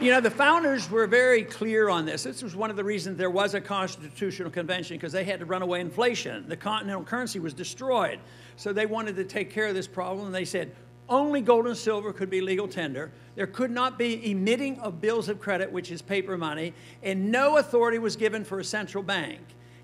You know, the founders were very clear on this. This was one of the reasons there was a constitutional convention, because they had to run away inflation. The continental currency was destroyed. So they wanted to take care of this problem, and they said only gold and silver could be legal tender. There could not be emitting of bills of credit, which is paper money, and no authority was given for a central bank.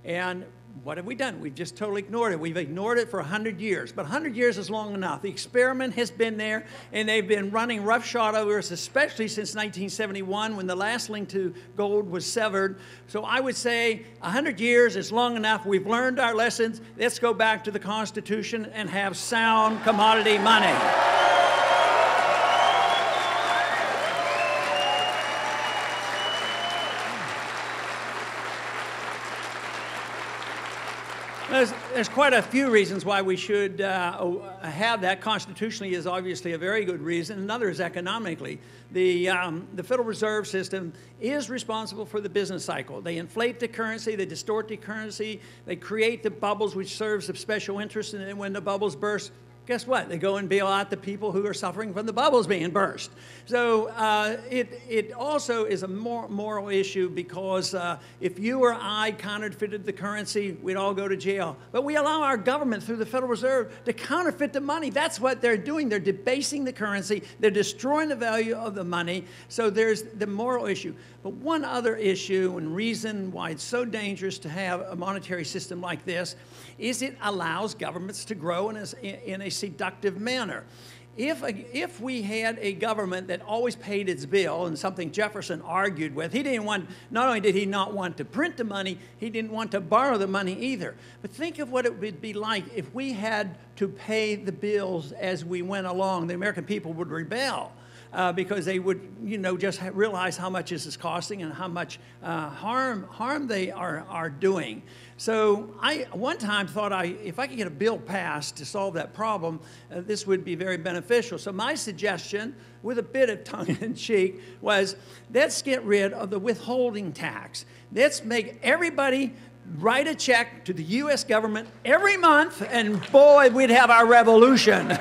And what have we done? We've just totally ignored it. We've ignored it for 100 years. But 100 years is long enough. The experiment has been there, and they've been running roughshod over us, especially since 1971, when the last link to gold was severed. So I would say 100 years is long enough. We've learned our lessons. Let's go back to the Constitution and have sound commodity money. There's quite a few reasons why we should have that. Constitutionally is obviously a very good reason. Another is economically. The Federal Reserve System is responsible for the business cycle. They inflate the currency, they distort the currency, they create the bubbles, which serves of special interest, and then when the bubbles burst, guess what? They go and bail out the people who are suffering from the bubbles being burst. So it also is a moral issue, because if you or I counterfeited the currency, we'd all go to jail. But we allow our government through the Federal Reserve to counterfeit the money. That's what they're doing. They're debasing the currency. They're destroying the value of the money. So there's the moral issue. But one other issue and reason why it's so dangerous to have a monetary system like this is it allows governments to grow in a seductive manner. If we had a government that always paid its bill, and something Jefferson argued with, he didn't want, not only did he not want to print the money, he didn't want to borrow the money either. But think of what it would be like if we had to pay the bills as we went along. The American people would rebel. Because they would, you know, just realize how much this is costing and how much harm they are doing. So I one time thought if I could get a bill passed to solve that problem, this would be very beneficial. So my suggestion, with a bit of tongue-in-cheek, was let's get rid of the withholding tax. Let's make everybody write a check to the U.S. government every month, and boy, we'd have our revolution.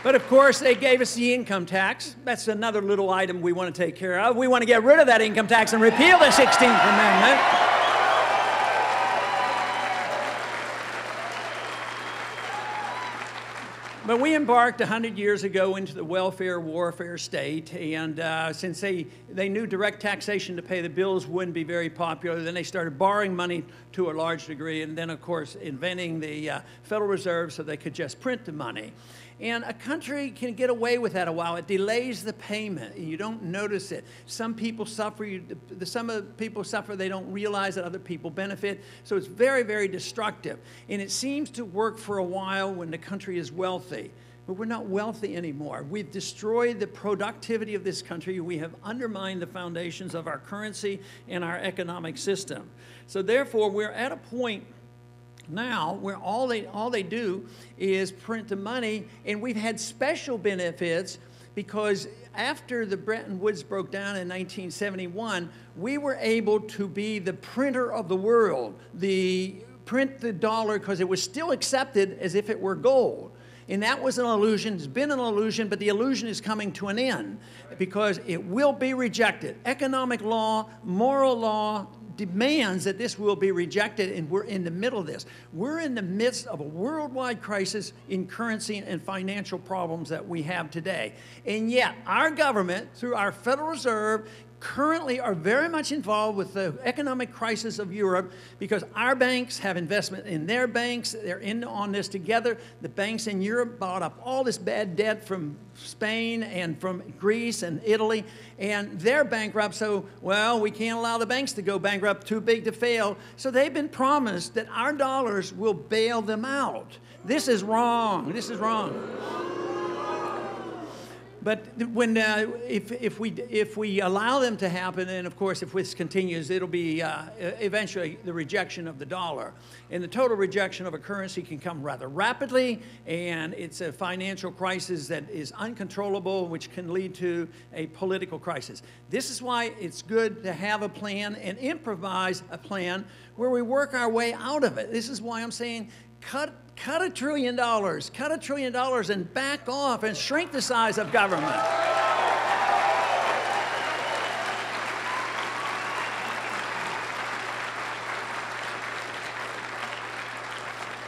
But of course, they gave us the income tax. That's another little item we want to take care of. We want to get rid of that income tax and repeal the 16th Amendment. But we embarked 100 years ago into the welfare warfare state, and since they knew direct taxation to pay the bills wouldn't be very popular, then they started borrowing money to a large degree, and then of course inventing the Federal Reserve so they could just print the money. And a country can get away with that a while. It delays the payment. You don't notice it. Some people suffer. Some of the people suffer. They don't realize that other people benefit. So it's very, very destructive. And it seems to work for a while when the country is wealthy. But we're not wealthy anymore. We've destroyed the productivity of this country. We have undermined the foundations of our currency and our economic system. So therefore, we're at a point now where all they do is print the money, and we've had special benefits because after the Bretton Woods broke down in 1971, we were able to be the printer of the world, print the dollar, because it was still accepted as if it were gold. And that was an illusion. It's been an illusion, but the illusion is coming to an end because it will be rejected. Economic law, moral law demands that this will be rejected, and we're in the middle of this. We're in the midst of a worldwide crisis in currency and financial problems that we have today. And yet, our government, through our Federal Reserve, currently are very much involved with the economic crisis of Europe because our banks have investment in their banks. They're in on this together. The banks in Europe bought up all this bad debt from Spain and from Greece and Italy, and they're bankrupt. So, well, we can't allow the banks to go bankrupt, too big to fail. So they've been promised that our dollars will bail them out. This is wrong. This is wrong. But when, if we allow them to happen, and of course if this continues, it'll be eventually the rejection of the dollar. And the total rejection of a currency can come rather rapidly, and it's a financial crisis that is uncontrollable, which can lead to a political crisis. This is why it's good to have a plan and improvise a plan where we work our way out of it. This is why I'm saying cut $1 trillion, cut $1 trillion and back off and shrink the size of government.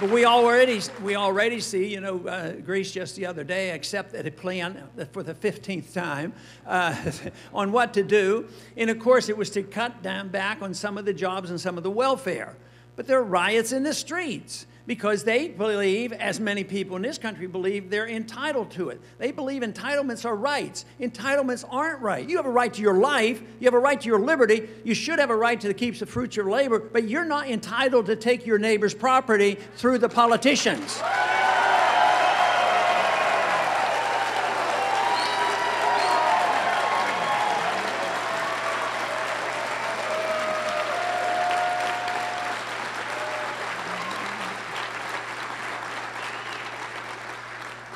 But we already see, you know, Greece just the other day accepted a plan for the 15th time on what to do. And of course, it was to cut down back on some of the jobs and some of the welfare. But there are riots in the streets because they believe, as many people in this country believe, they're entitled to it. They believe entitlements are rights. Entitlements aren't right. You have a right to your life. You have a right to your liberty. You should have a right to keep the fruits of your labor, but you're not entitled to take your neighbor's property through the politicians.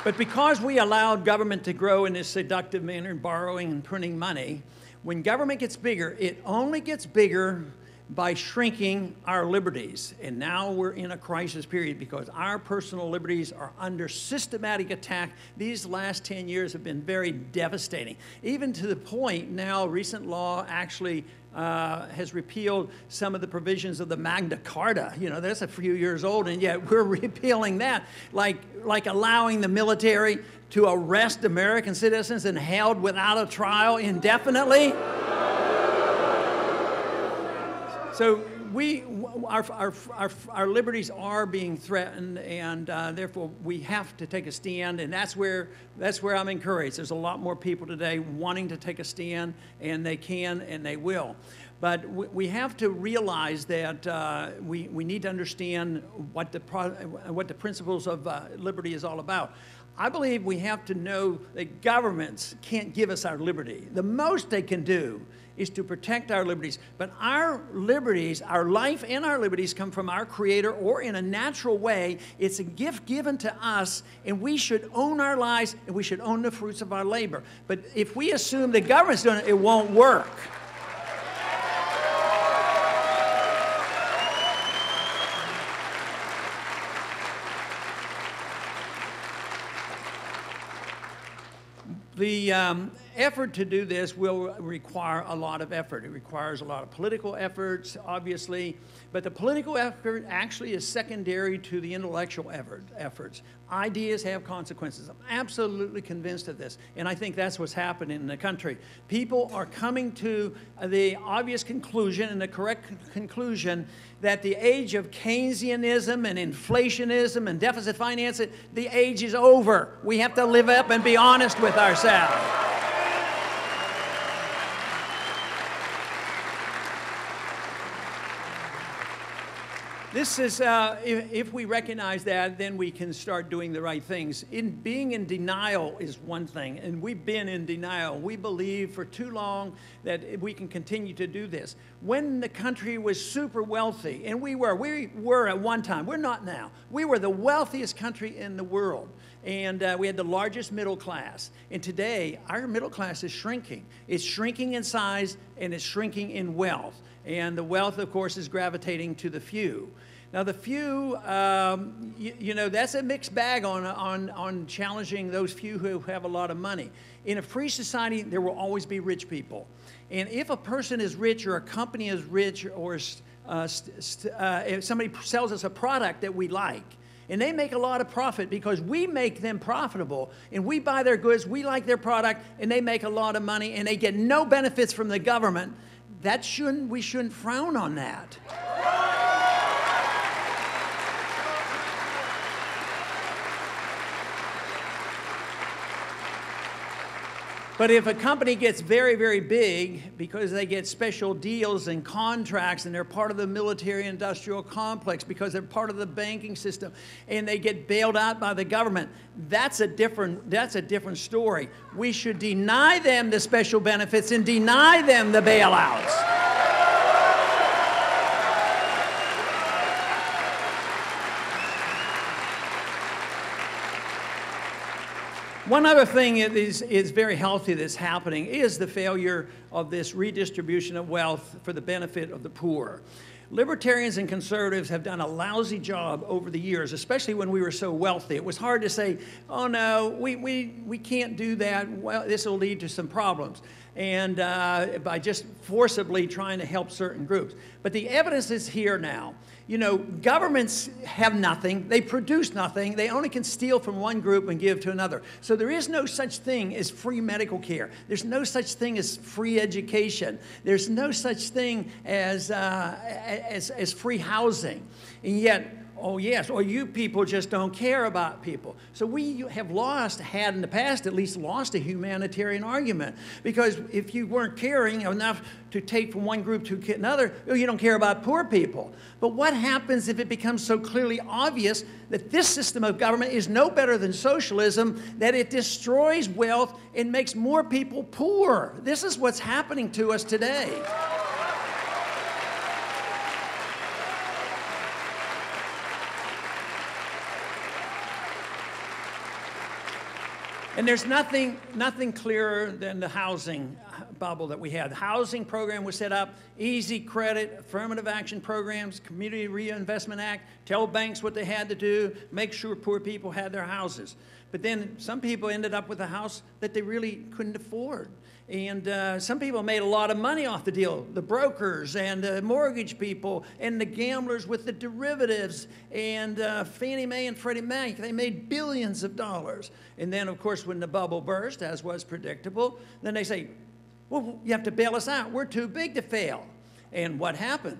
But because we allowed government to grow in this seductive manner, borrowing and printing money, when government gets bigger, it only gets bigger by shrinking our liberties. And now we're in a crisis period because our personal liberties are under systematic attack. These last 10 years have been very devastating, even to the point now recent law actually has repealed some of the provisions of the Magna Carta. You know, that's a few years old, and yet we're repealing that, like allowing the military to arrest American citizens and held without a trial indefinitely. So our liberties are being threatened, and therefore we have to take a stand, and that's where I'm encouraged. There's a lot more people today wanting to take a stand, and they can and they will. But we have to realize that we need to understand what the principles of liberty is all about. I believe we have to know that governments can't give us our liberty. The most they can do is to protect our liberties. But our liberties, our life and our liberties come from our Creator, or in a natural way. It's a gift given to us, and we should own our lives, and we should own the fruits of our labor. But if we assume the government's doing it, it won't work. The effort to do this will require a lot of effort. It requires a lot of political efforts, obviously, but the political effort actually is secondary to the intellectual efforts. Ideas have consequences. I'm absolutely convinced of this, and I think that's what's happening in the country. People are coming to the obvious conclusion and the correct conclusion that the age of Keynesianism and inflationism and deficit financing, the age is over. We have to live up and be honest with ourselves. This is, if we recognize that, then we can start doing the right things. Being in denial is one thing, and we've been in denial. We believe for too long that we can continue to do this. When the country was super wealthy, and we were at one time, we're not now. We were the wealthiest country in the world, and we had the largest middle class. And today, our middle class is shrinking. It's shrinking in size, and it's shrinking in wealth. And the wealth, of course, is gravitating to the few. Now, the few, you know, that's a mixed bag on challenging those few who have a lot of money. In a free society, there will always be rich people. And if a person is rich, or a company is rich, or if somebody sells us a product that we like, and they make a lot of profit because we make them profitable, and we buy their goods, we like their product, and they make a lot of money, and they get no benefits from the government, we shouldn't frown on that. But if a company gets very, very big because they get special deals and contracts and they're part of the military-industrial complex because they're part of the banking system and they get bailed out by the government, that's a different story. We should deny them the special benefits and deny them the bailouts. One other thing that is very healthy that's happening is the failure of this redistribution of wealth for the benefit of the poor. Libertarians and conservatives have done a lousy job over the years, especially when we were so wealthy. It was hard to say, oh no, we can't do that. Well, this will lead to some problems. And by just forcibly trying to help certain groups. But the evidence is here now. You know, governments have nothing, they produce nothing, they only can steal from one group and give to another. So there is no such thing as free medical care. There's no such thing as free education. There's no such thing as free housing. And yet, oh yes, or you people just don't care about people. So we have had in the past at least lost a humanitarian argument. Because if you weren't caring enough to take from one group to another, you don't care about poor people. But what happens if it becomes so clearly obvious that this system of government is no better than socialism, that it destroys wealth and makes more people poor? This is what's happening to us today. And there's nothing clearer than the housing bubble that we had. The housing program was set up, easy credit, affirmative action programs, Community Reinvestment Act, tell banks what they had to do, make sure poor people had their houses. But then some people ended up with a house that they really couldn't afford. And some people made a lot of money off the deal. The brokers and the mortgage people and the gamblers with the derivatives and Fannie Mae and Freddie Mac, they made billions of dollars. And then, of course, when the bubble burst, as was predictable, then they say, well, you have to bail us out. We're too big to fail. And what happened?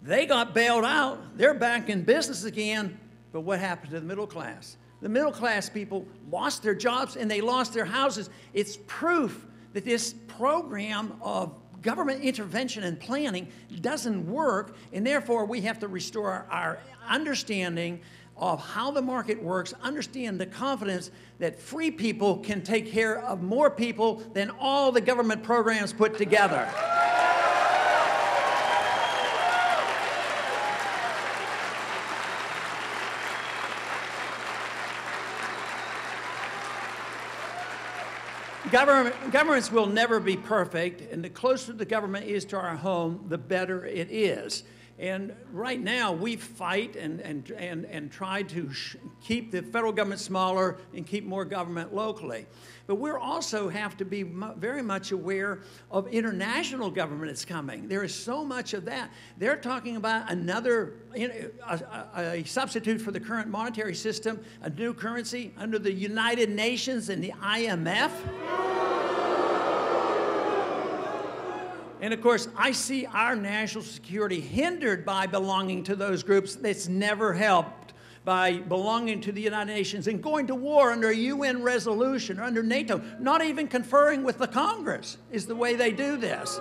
They got bailed out. They're back in business again. But what happened to the middle class? The middle class people lost their jobs and they lost their houses. It's proof that this program of government intervention and planning doesn't work, and therefore we have to restore our understanding of how the market works, understand the confidence that free people can take care of more people than all the government programs put together. Governments will never be perfect, and the closer the government is to our home, the better it is. And right now, we fight and try to keep the federal government smaller and keep more government locally. But we also have to be very much aware of international government that's coming. There is so much of that. They're talking about another, a substitute for the current monetary system, a new currency under the United Nations and the IMF. And of course, I see our national security hindered by belonging to those groups. That's never helped by belonging to the United Nations and going to war under a UN resolution or under NATO, not even conferring with the Congress is the way they do this.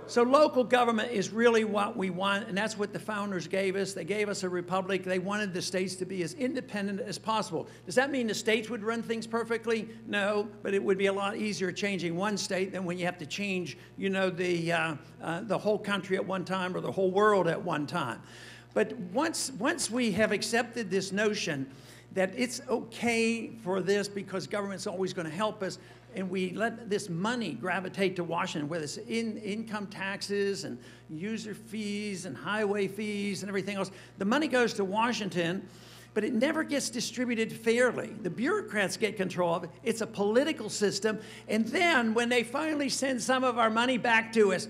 So local government is really what we want, and that's what the founders gave us. They gave us a republic. They wanted the states to be as independent as possible. Does that mean the states would run things perfectly? No, but it would be a lot easier changing one state than when you have to change, you know, the whole country at one time or the whole world at one time. But once we have accepted this notion that it's okay for this because government's always going to help us, and we let this money gravitate to Washington, whether it's income taxes and user fees and highway fees and everything else. The money goes to Washington, but it never gets distributed fairly. The bureaucrats get control of it. It's a political system. And then when they finally send some of our money back to us,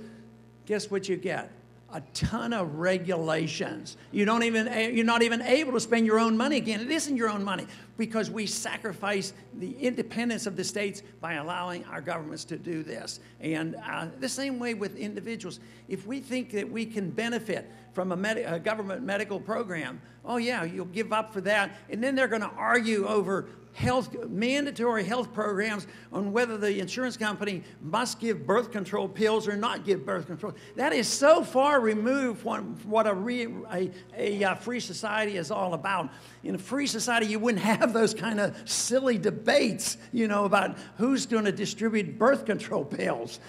guess what you get? A ton of regulations. You're not even able to spend your own money again. It isn't your own money because we sacrifice the independence of the states by allowing our governments to do this. And the same way with individuals. If we think that we can benefit from a government medical program oh yeah, you'll give up for that. And then they're going to argue over mandatory health programs on whether the insurance company must give birth control pills or not give birth control. That is so far removed from what a free society is all about. In a free society, you wouldn't have those kind of silly debates, you know, about who's going to distribute birth control pills.